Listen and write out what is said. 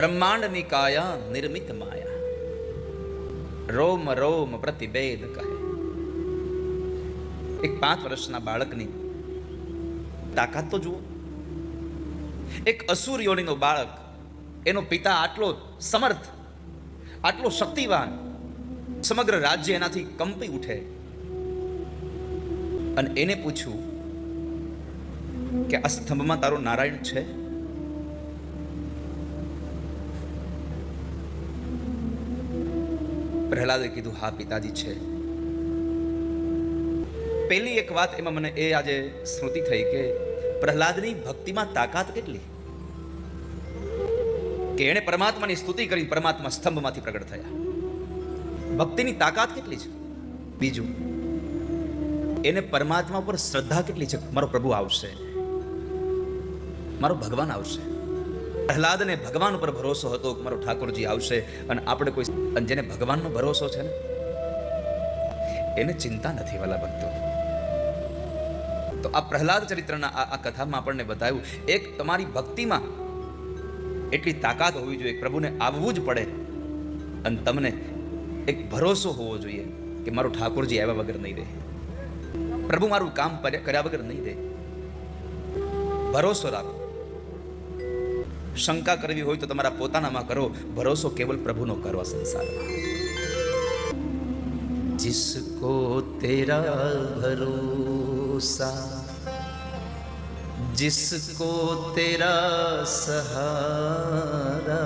બ્રહ્માંડની કાયા નિર્મિત માયા, રોમ રોમ પ્રતિભેદ કહે. એક 5 વર્ષના બાળકની તાકાત તો જુઓ. એક અસુર યોનિનો બાળક, એનો પિતા આટલો સમર્થ, આટલો શક્તિવાન, સમગ્ર રાજ્ય એનાથી કંપી ઉઠે. અને એને પૂછ્યું કે આ સ્તંભમાં તારો નારાયણ છે? પ્રહલાદે કીધું, હા પિતાજી છે. પહેલી એક વાત એમાં મને એ આજે સ્મૃતિ થઈ કે પ્રહલાદની ભક્તિમાં તાકાત કેટલી, કે એણે પરમાત્માની સ્તુતિ કરી, પરમાત્મા સ્તંભમાંથી પ્રગટ થયા. ભક્તિની તાકાત કેટલી છે. બીજું, એને પરમાત્મા પર શ્રદ્ધા કેટલી છે. મારો પ્રભુ આવશે, મારો ભગવાન આવશે. પ્રહલાદને ભગવાન ઉપર ભરોસો હતો કે મારો ઠાકોરજી આવશે. અને આપણે કોઈ જેને ભગવાનનો ભરોસો છે ને, એને ચિંતા નથી વાલા ભક્તો. તો આ પ્રહલાદ ચરિત્રના આ કથામાં આપણને બતાવ્યું, એક તમારી ભક્તિમાં એટલી તાકાત હોવી જોઈએ, પ્રભુને આવવું જ પડે. અને તમને એક ભરોસો હોવો જોઈએ કે મારો ઠાકોરજી આવ્યા વગર નહીં રહે, પ્રભુ મારું કામ કર્યા વગર નહીં રહે. ભરોસો રાખો. શંકા કરવી હોય તો તમારા પોતાનામાં કરો, ભરોસો કેવલ પ્રભુનો કરો. સંસારમાં जिसको तेरा भरोसा, जिसको तेरा सहारा,